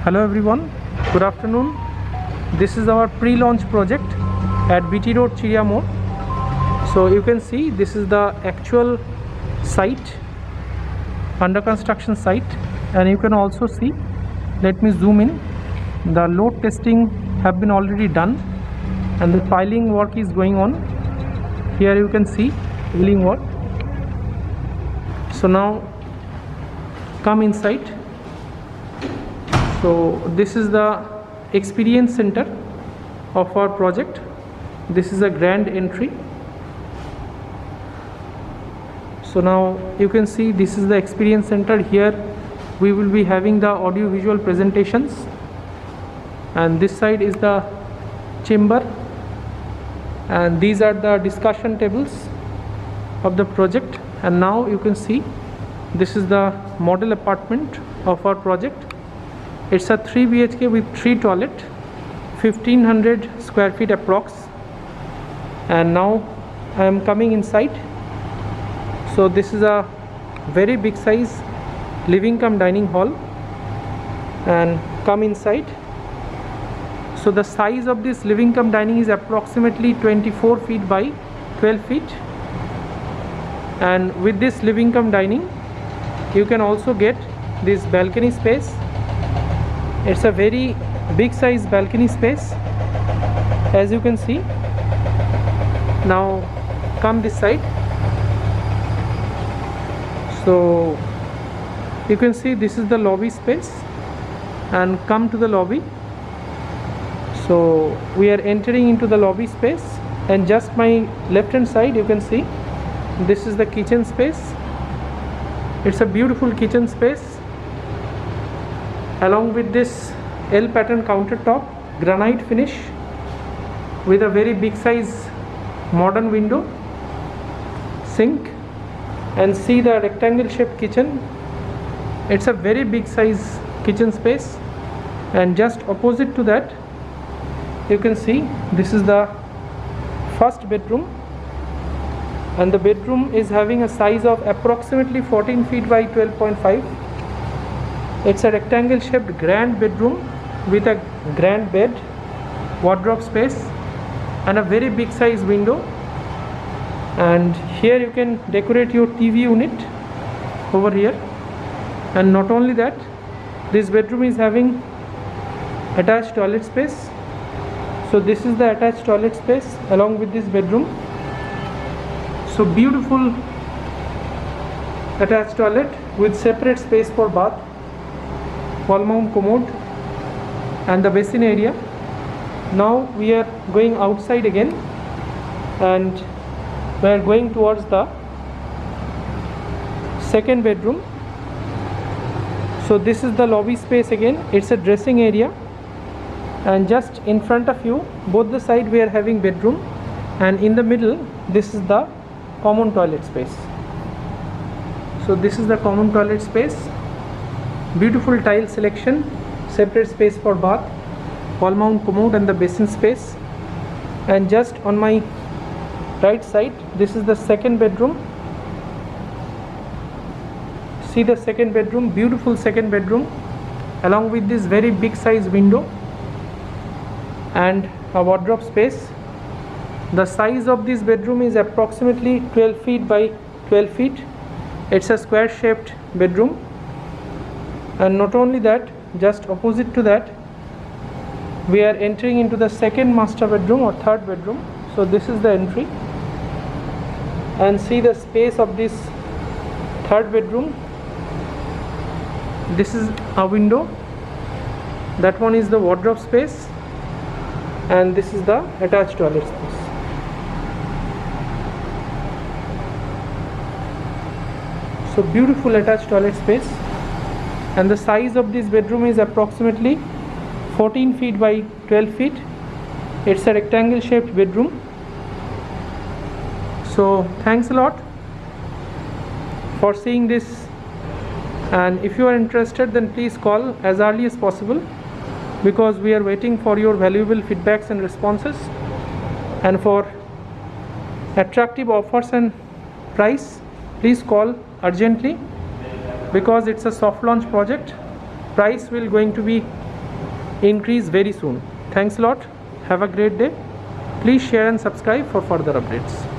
Hello everyone, good afternoon. This is our pre-launch project at BT Road Chiria More. So you can see this is the actual site, under construction site, and you can also see, let me zoom in, the load testing have been already done and the piling work is going on. Here you can see piling work. So now come inside. So this is the experience center of our project. This is a grand entry. So now you can see this is the experience center. Here we will be having the audio visual presentations, and this side is the chamber, and these are the discussion tables of the project. And now you can see this is the model apartment of our project. It's a 3 BHK with 3 toilet, 1500 square feet approx. And now I am coming inside. So this is a very big size living cum dining hall, and come inside. So the size of this living cum dining is approximately 24 feet by 12 feet, and with this living cum dining you can also get this balcony space. It's a very big size balcony space, as you can see. Now come this side. So you can see this is the lobby space, and come to the lobby. So we are entering into the lobby space, and just my left hand side you can see this is the kitchen space. It's a beautiful kitchen space, along with this L pattern countertop, granite finish with a very big size modern window, sink, and see the rectangle shaped kitchen. It's a very big size kitchen space, and just opposite to that you can see this is the first bedroom, and the bedroom is having a size of approximately 14 feet by 12.5. It's a rectangle shaped grand bedroom with a grand bed, wardrobe space, and a very big size window. And here you can decorate your TV unit over here. And not only that, this bedroom is having attached toilet space. So this is the attached toilet space along with this bedroom. So beautiful attached toilet with separate space for bath, wall mount commode, and the basin area. Now we are going outside again, and we are going towards the second bedroom. So this is the lobby space again. It's a dressing area, and just in front of you, both the side we are having bedroom, and in the middle this is the common toilet space. So this is the common toilet space. Beautiful tile selection, separate space for bath, wall mount commode, and the basin space. And just on my right side, this is the second bedroom. See the second bedroom, beautiful second bedroom, along with this very big size window and a wardrobe space. The size of this bedroom is approximately 12 feet by 12 feet. It's a square shaped bedroom. And not only that, just opposite to that, we are entering into the second master bedroom or third bedroom. So this is the entry, and see the space of this third bedroom. This is a window, that one is the wardrobe space, and this is the attached toilet space. So beautiful attached toilet space, and the size of this bedroom is approximately 14 feet by 12 feet. It's a rectangle shaped bedroom. So thanks a lot for seeing this, and if you are interested, then please call as early as possible, because we are waiting for your valuable feedbacks and responses. And for attractive offers and price, please call urgently, because it's a soft launch project. Price will going to be increase very soon. Thanks a lot. Have a great day. Please share and subscribe for further updates.